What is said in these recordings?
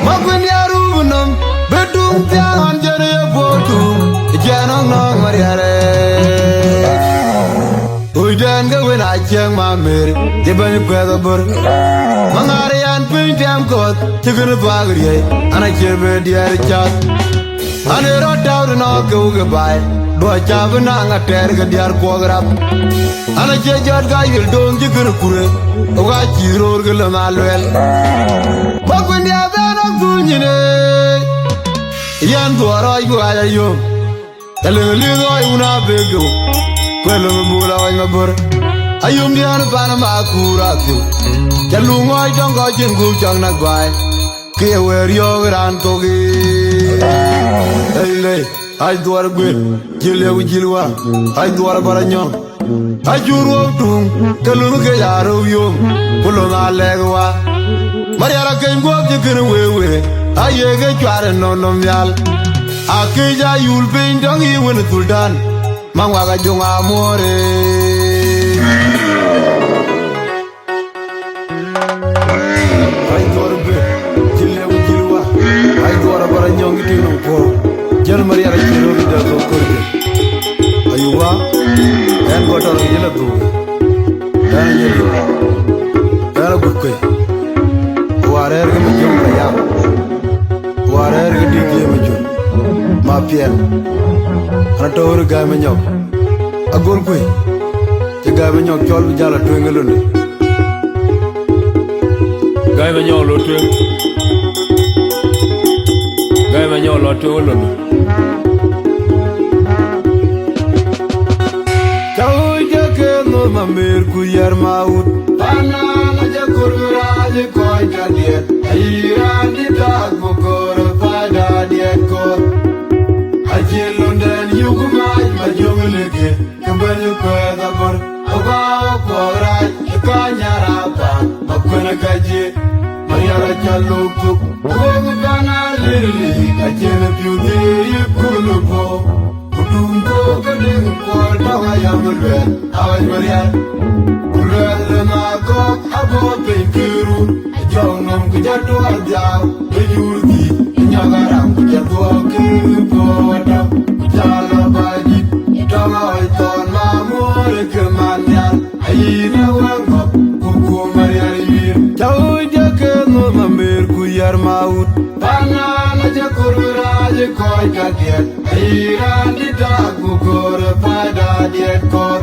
Makun yarubunum bedung tiangan jere botu janong no mariare udan ga wen ajang mamer jebani kweda bur mangarian pinjam kot tigun bagriye ana jebe diar chat ane rotaw no go goodbye do chabna nga ter ga diar kograp ana je jot ga yil don jigur kure o ga jiror ga la malwel bakun ya beno kunyine yan duara yu ayo teleli do una bego kwelo mula wa mabur ayum diar bana makura tu jalungo jongo jingu jang na gwai ke wer yo gran to gi ele ay duar gwe jile wu jilwa ay duar baranyo ay juro tung telunu ke yaro yum kulo na legwa mariara ke ngo jikir wewe aye ge chware no no myal akija yul bin dongi wen sultan mangwa ga jonga more ay duar gwe jile wu jilwa ay duar baranyo ngi tinu ko jel mariara jiro gi da ko korbe ayuwa en gotor gi la du dan yelo dara bukke warer gi jom ka ya warer gi digi ma jom ma pien ana tawur ga ma ñok agor koy ci ga ma ñok ciol bi jala to ngelonde ga ma ñok lo to ga ma ñok lo to londe mamir ku yar maut panana ja kurmuraj koy jadiet ayran di tag bokor pada diet ko ajelunden yugumaj majumleke kambal ko dabor oba ko raj kanyara pa makona gaje mariara chaluk oba bana lili ajel biude yukulubo Dungo kading por tawa yamulwe awaj marian kulwe na ko abo pinkiru jongam kujatu arjaw bejurdi nyagaram kujatu kipoto kujala baji tama aiton mamore kemanyan ayina wango kuku marian yir chawja ke no mamir kuyar maut panana jakuraj koy kadiet ayran di tag bukor pada diet kot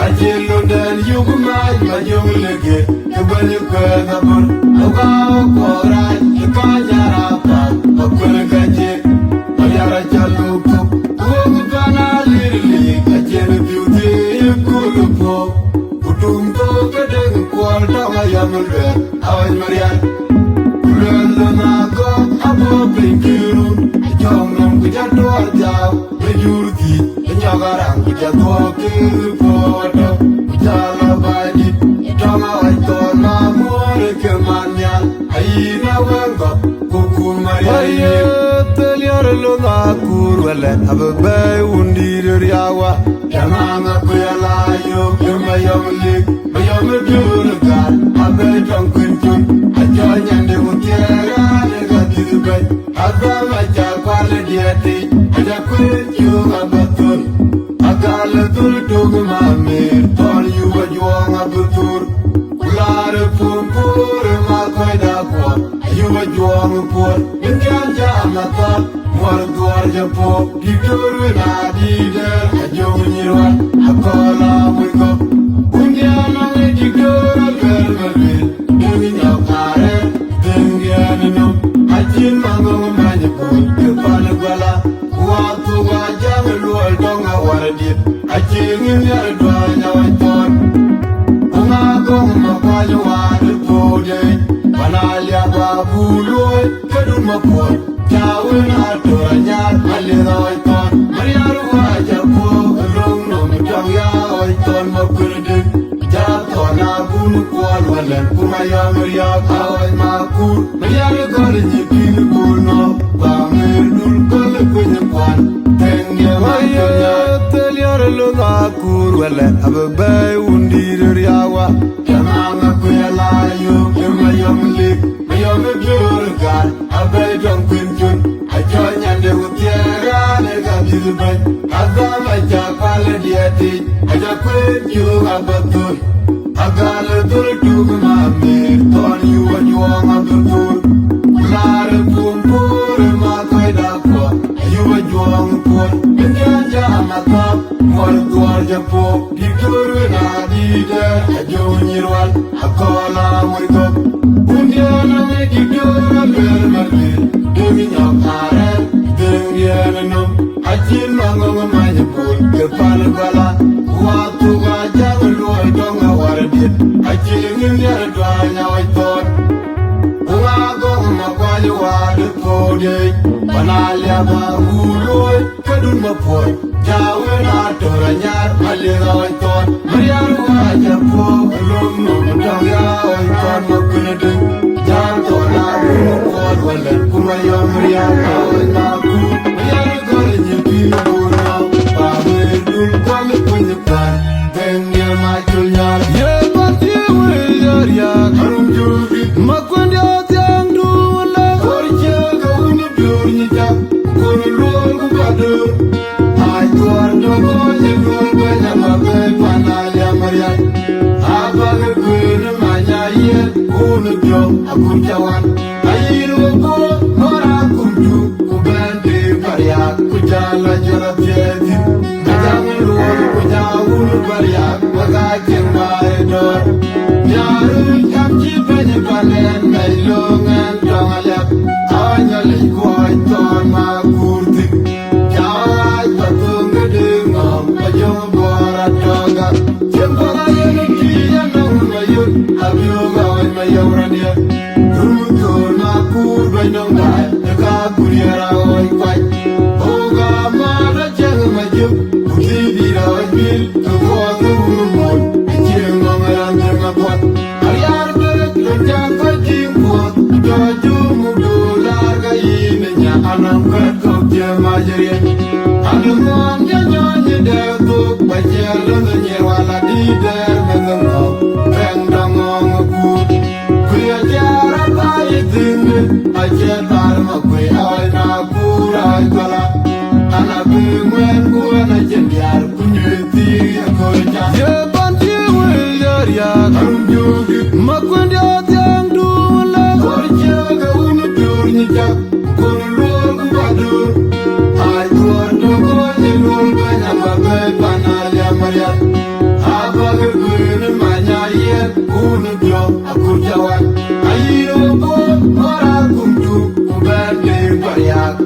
ajelunden yugumaj majumlege kebal ko dabur oga korai kanyara pa okol gaje ayara jaluk ogu bana lirli ajel biude kulupo kutum to kedeng kwal tawa yamulwe awaj marian kulena ko abo pinkiru jongam kujatu arjaw bejurdi nyagaram kujatu kipoto kujala baji tama aiton mamore kemanyan ayina wango kuku mariaye teliar lona kurwale ababay undir yawa jamanga kuyala yo kemayamlik mayamdurgal abay tonkunjun ajanyande mutiara negativay adama jakwale diati ajakuju abatur agala tul dogmamir tol yuwa juanga butur kulare pumpur makoida ko yuwa juanga por nganja amata mor duar japo diduru na dide ajongirwa akola mugo undiana diduru galgalwe nginya pare dengianino ajin mango manje ko kepala gwala watu wajame lual donga waradit ajin ya dwa nyawaton umago mapayo wadu pode banalia babulo kedun mapon jawina toranya alina waiton mariaru wajapo rong no mjangya waiton makurdik jatona bunu kwal walen kumaya maria kawai makur mariaru gorinyi kini buno bamir dul kol kunye kwan tenge waya teliar lona kur walen ababay undir yawa jamanga kuyala yo kemayamlik mayamlik ben agama chapal diati aja kwen yu abatur agala dur dugma me ton yu wajwang abatur lar pum pur ma kai da ko yu wajwang pur nya jama ta mor gwar japo dikur na di de ajo nyirwal akola moy ko unya na me dikur ber marne demi nyakare no ajin mango manya pul ke pala bala watu ga jago loy donga waradit ajin ya dwa nya wai ton wa go ma kwali wa de pode banalya ba uloy kadun ma por jawe na tora nyar ale ga wai ton mariya wa japo lom no donga wai ton ma kunade jan to na ko wala kuma yo mariya na ku Akujawan ayiru ko mora kunju kubende paria kujala jara tieti kajangu kujawul paria magaje maedor nyaru kamchi penye palen nailongan dongalap awanyale kwai ton makurti jawai patung gedengom pajong bora toga jempala yeni kiya nong mayut abyoga wai mayawrania Nong bai ka kuriara oi kwai oga ma da jeng ma ju uti di ra oi bil to ko tu mo jeng ngong ran jeng ma pot ariar de to jang ka jing pot to ju mu do la ga yin nya anam ka to je ma jere adu mon ja nyo je de to ba je lo nye wala di de me ngong beng dong ngong ku kuya jara ba yitin ajer bar ma kwe ay na pura kala ana be mwen ko na jendiar kunyeti ko ja ye ban ti we yar ya kam jogi ma kwendi atyang du la ko je ga unu dur ni ja ko lo ku badu ay ko do ko ni lo ba na ba be bana ya maria aba ge kwen ma nya ye unu jo akujawan ayiro ko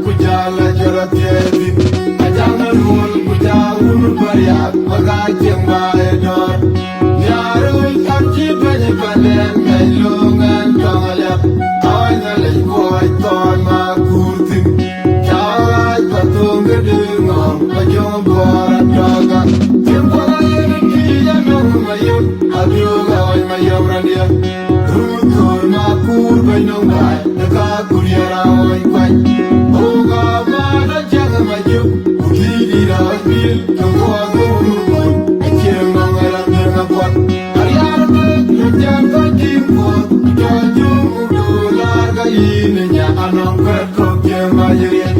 kujala jaratieti ajana rul kujawul bariak magaje maedor nyaru kamchi penye palen nailongan dongalap awanyale koi ton makurtin jawai patung gedengom pajong bora toga jempala yeni kiya nong mayut abyoga wai mayawrania rutur makur bainong bai deka kuriara wai kwai anong kerto ke majirin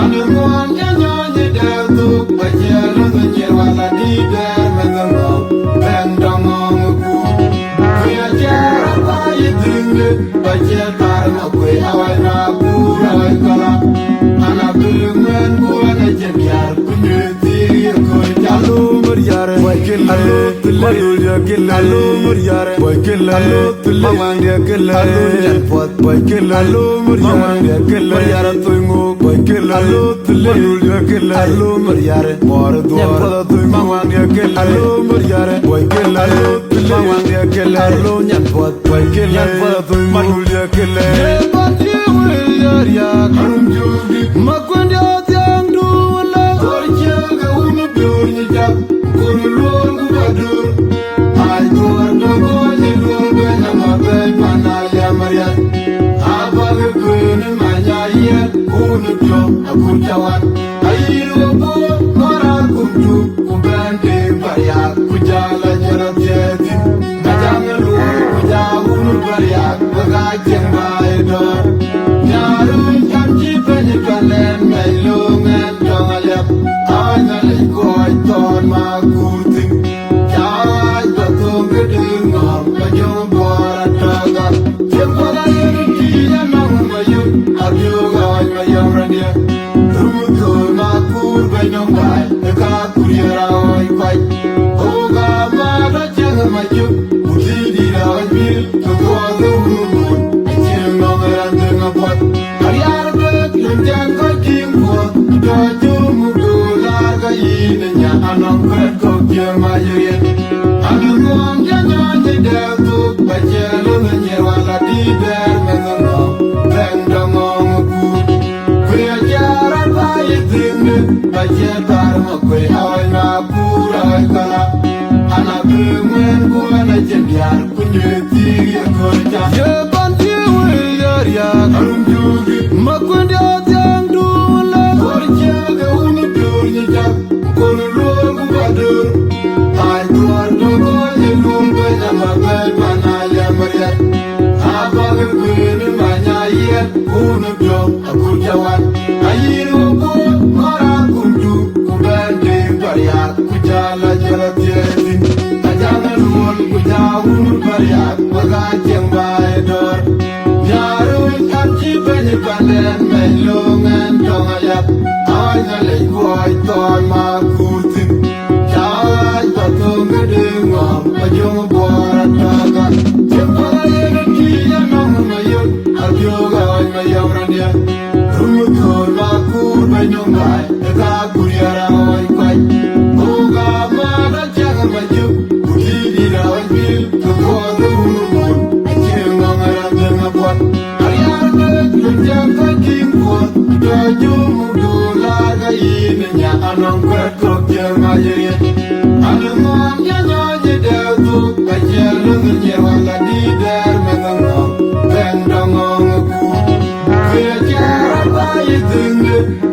anu mon janyo ni detu bajelo nyer wala di der mengo ben dongong ku kuya jara pai dingle bajel bar ma ku awai na ku rawai kala ana birmen ku na jemiar kunyeti ko jalu muriare wakilalo tulul yakilalo muriare wakilalo tulul mamang yakilalo pot wakilalo muriare yakilalo tungu wakilalo tulul yakilalo muriare por duar mamang yakilalo muriare wakilalo tulul mamang yakilalo nyan pot wakilalo tungu yakilalo pati muriare karum jugi makwandi atyang du la korje ga unu biur ni jak kurulung badur ay duar dogo ni dogo na mabe panaya maria abag kun manya ye unu jo akutawan ayiru bo mara kunju kubande baria kujala jaratieti kajangalu kujawul baria bagaje maedor nyaru kamchi penye palen mailungan dongalap anong kret ko kye ma yirien anong janyo ni del tu ba chelo ni wala di der mengo ben dongong ku kuya jara ba yitin ba chetar mo ku ay ma pura kala ana bmen ku na jendiar ku nyeti ko ja ye ban ti we yar ya arum jugi ma ku ndia jang du la por chega uni dur ni ja ko lo ku ba dur ay duar do ko ye lum ba na ma ba mana ya maria aba ku ni ma nya ye ku no do ku jawan ayiru ku mara ku du ku ba de baria ku jala jala tien ajana luon ku jawun baria waga jemba edor yaru anchi bani panden melongan tongayap anya le kuai ton ma kutin jai patong gedengwa majong bora taga jemba yene kiya nong mayon agyoga oi mayawrania rumukor ma kur banyongai ega kuriara oi kwai oga ma da jaga majuk kudiri ra oi bil ko do rumukor ajeng ngaram denga buat ariar de jaga king buat do jum do la ga yin nya anong kret ko kye ma ye anong nya nya je de tu ka je lung je wala di der mengo ben dongong ku kuya jara ba yitin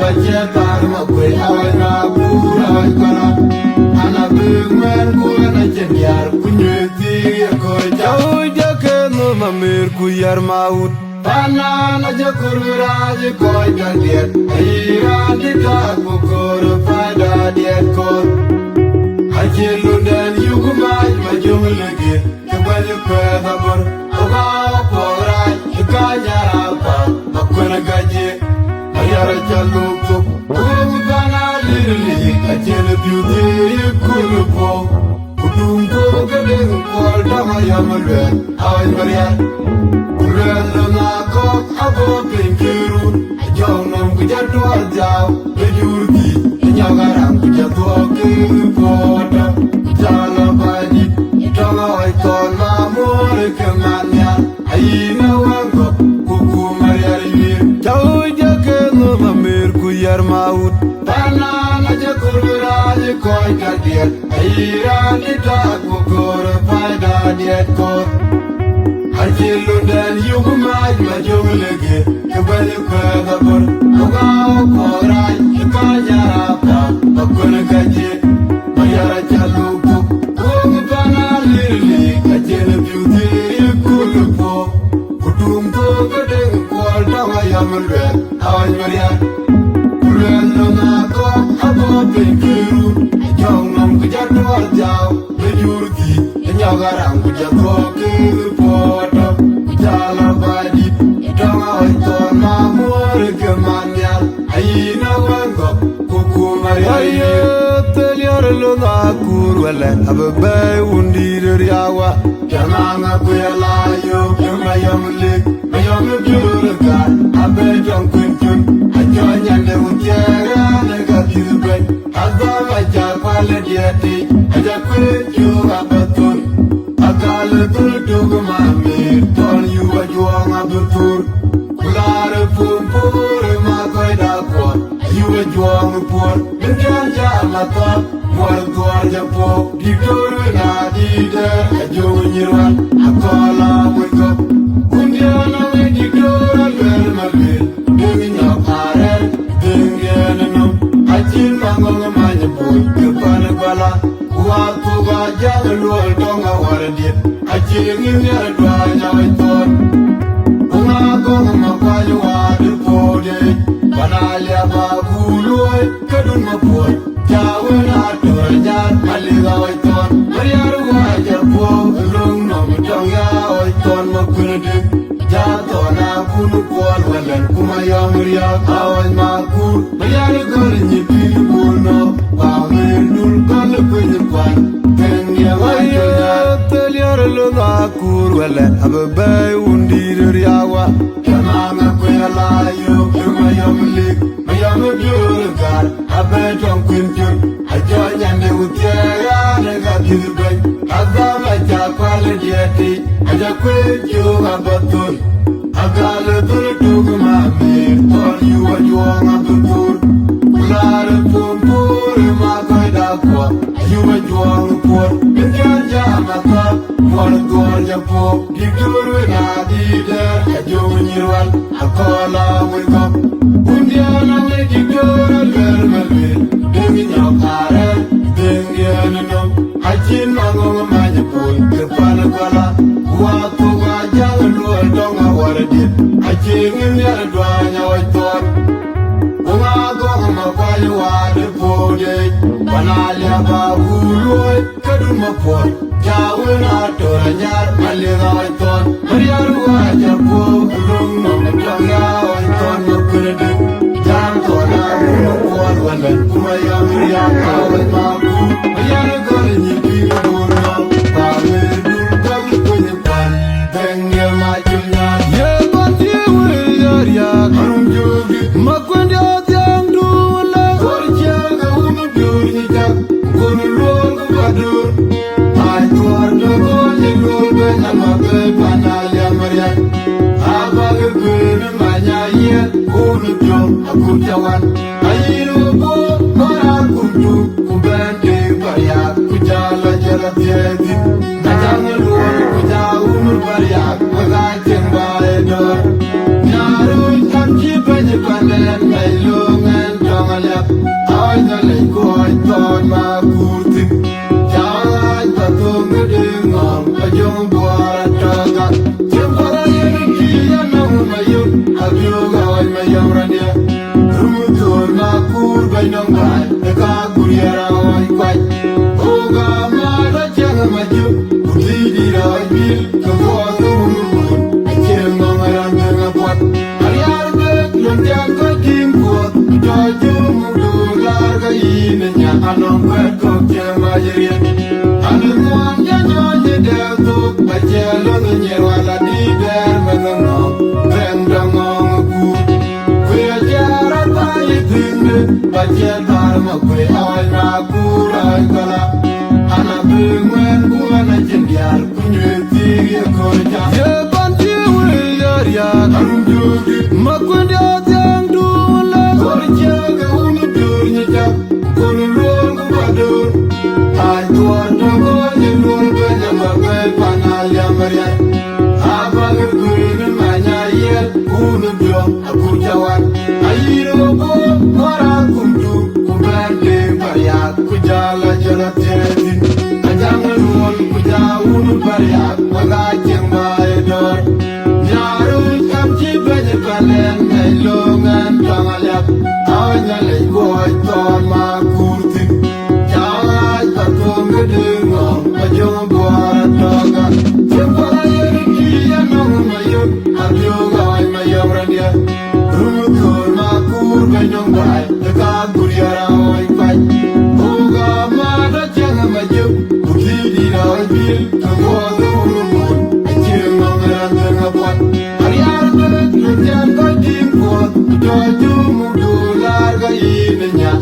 ba je tar ma ku ay na pura kala ana bmen ku na jendiar ku nyeti ko ja ja ke no mamir ku yar maut pana na je kurura je ko ja diet ira di ta ku kor pada diet ko hajilu den yugu mai ma jumlege ke ba je ko da bor oga pora ka nyara pa akuna gaje ayara chalu ko ku bana lirli ajele beauty kulu po kudum ko gade ko dama yamalwe ay maria kurelo na ko abo pinkiru ajonom kujatu ajao bejurgi nyagaram kujatu ke pota jala baji tala ay ton ma more ke manya ayina wango kuku maria yir tawja ke no mamir ku yar maut pana na je kurura je koy ka diet ayira ni ta kukur pada diet ko hajilu den yugu maj ma jumlege ke bali ko da bor oga korai ka nyara pa akuna gaje mayara chalu ku pana lirli ajele beauty kulu po kudum ko gade ko dama yamalwe ay maria kurelo na ko abo pinkiru jongnam kujatu arjao bejurgi nyagaram kujatu ke poto jala badi dama oi ton ma more ke manya ayina wango kuku maria teliarlo na kur wala abai undi riawa jananga kuyala yo mayamle mayamle abe jong kunjun ajonya le utiara ne gadirbe azama japale diati aja kunju abatur akal tur mami ton yu ajwang abatur kulare pumpur ma koida ko yu ajwang pur benjan jama to mor gor japo ditor na dide ajonyirwan akola moiko kundiana we ditor alwer malwel denginya arel dengiana ajin mangol manyapoy kepana bala watu ga jalo donga wardiet ajin ni adwa nyawiton uma ko ma kwayo wadu pode banalia ba buloy kadun mapoy jawena torja maliga waiton mariaru wajar po long no mtonga waiton makunde jato na kunu kwal walen kuma ya maria awan makur mariaru gorni pibuno ba mendul kal pinpan tenya wajona teliarlo na kur walen abai undi riawa jamanga kuyala yo kuma ya mlik mayam biur gar abai tong kunjur ajonya Yande Utiara, Negative, Agama Japala Dieti, Ajakwe, you have a tool. Agala Tuguma, or you are you on a tool. Lara Pumpur, Makoida, you are you on the port. If you're Jamaka, one gorgeous pope, give you a dida, a junior, a collar will come. Undiana, make you go a little bit, your parent, Dingiano, I chin on my pool, the Panagola, what to Gaja, and don't know what I did. I came in the other drawing, I thought. You are the body, Panalia Babu, Kadumapur, Jawina, Toranyar, Malina, I thought, Maria, your poor, room of the Tonga, I thought you could do. Jan Tona, one, Kumaya, Maria, and Mabu, Maria, going to be a good now. I will do come with the pan, then you're my junior. Yeah, but you will, yeah, come you, Makwanda. Kujawan, ayiru po para kunju, kubende paria, kujala jala tiedi, kajang luar kujaun paria, kagajeng baedor, nyarun kamji banyi panen, mailungan jongalap, ay nalay ko ay ton makurti, jay patung gedengong, ajong buara jaga, jempara yeri kiya nang mayun, agyoga ay mayang rania. Nong bai, the Kakuriara, quite. Oga, Mada Jangamaju, Udidi, Bill, the water, I came on around the pot. Ariarga, Lunjaka, King Port, George Mudu, Larga, Inia, and on Bad Cock, Majeria. And the one Janja Delto, by Jello, the Yerwala, Dida, Manano, then Damon, we are Jarata, Bajel Barma kwe awalna kura kala ana bingwen kuana jindiar kunyeti yakoja ye banti we ya arumjugi makwenda yang dula korja ga unu durnya ja kunulun kubadur ay tuarna ko jilun banya magai panal ya maria abag kuin manya ye unu bio aku jawan ayiro ko Kujala jala tiedi, kajang luon kujaun paria, magajeng baedor. Nyaru kamji banyi panen, nailungan jangalap, awanya lenggoy ton makurti. Jangay patung gedengong, ajong buara toga. Jempala yeri kiya nong mayun, abyoga ay mayang rania. Rumutur makur banyong bay, dekaguriara ay bay.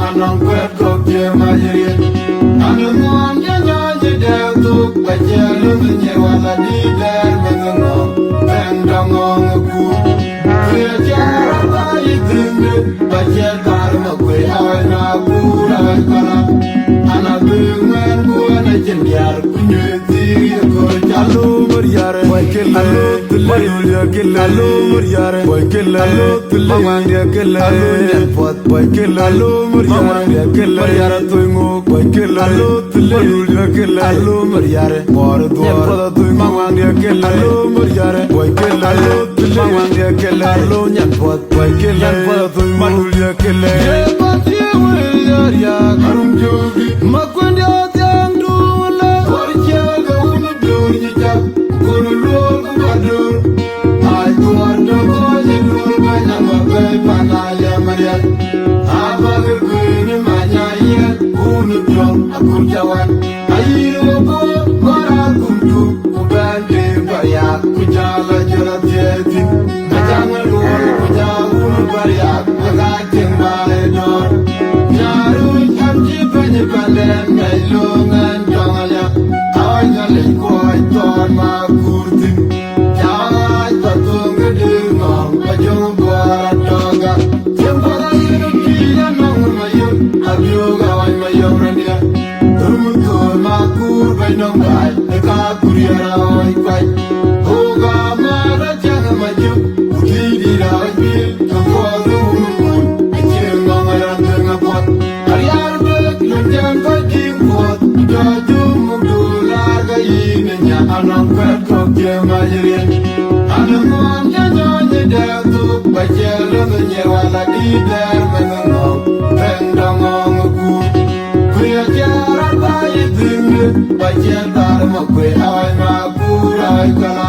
Anong kwet kok je majeria, anong muam janya jedel tuk bajelu menyewala di der mengengong, bendongong aku. Kaya cara bayi tinggi, bajel karma kue awal naku rai kala. Anak bingwen kue na jendiar kunyeti koi jalu beriare, alo tule, alo beriare, alo tule, alo nyepot, alo Mariara tuingo, alo tule, alo Mariare, mor duara tuingo, alo Mariare, alo tule, alo nyepot, alo tuingo, ye pati ya karum jogi, makwenda tiang dula, korja gaunu durnya jak, kurulul kubadur, ay tuarno koje dul banyak magai panaya Maria. Aku jawan, ayo ko para kunju, kubande bayak, kujala jala tieti, kajang luar kujaun bayak, kagajeng baedor, nyaru kamji banyi panden. mon janyo de tu bachelo nye wala di der mengo pendong ku kuya jara ba yidin bachel dar mo kwe ay ma pura kala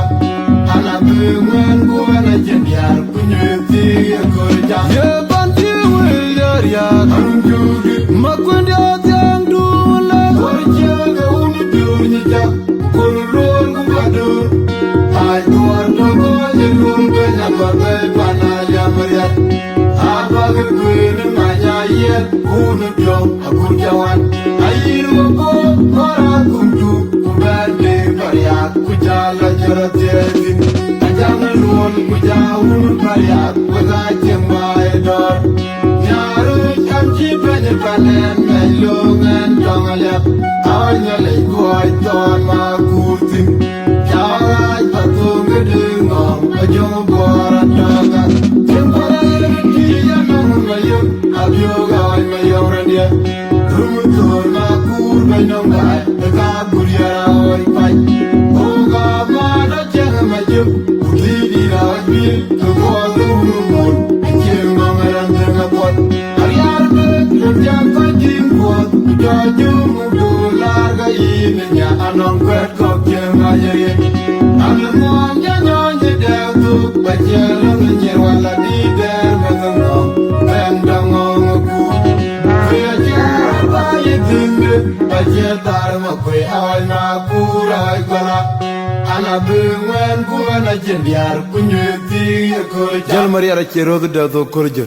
ana bungen ku na jendiar kunyu ti ko ja ye ban ti wil ya anju makwende atang dula warje ga uni durni ja kulun ku badur ay duar to ko jirun be na ba bana ya maria abag kuin ma ya ye unu bio akur jawan ayir mo ko mara kunju ku bande paria ku jala jarate din ajana lon ku jaun paria ku ga jemai dor nyaru kamji bene panen melongan tongalep awanya le boy ton ma kurtin jawai patung gedungom ajong bora taga jembara ki ya nang mayo abyoga ay mayo rania rumutor ma kur bainong dai ka buria oi pai oga ma da jeng mayo uli di ra bi to ko rumur jeng mangaran jeng pot ariar be jang ka jing pot jaju mu larga ininya anong kwet ko jeng aye Alamon janyo de tu bachelo nye wala di der mengo pendong ku kuya jara ba yidin bachel dar mo kwe ay ma pura kala ana bungen ku na jendiar kunyu ti ko jal maria ra chero de do korjo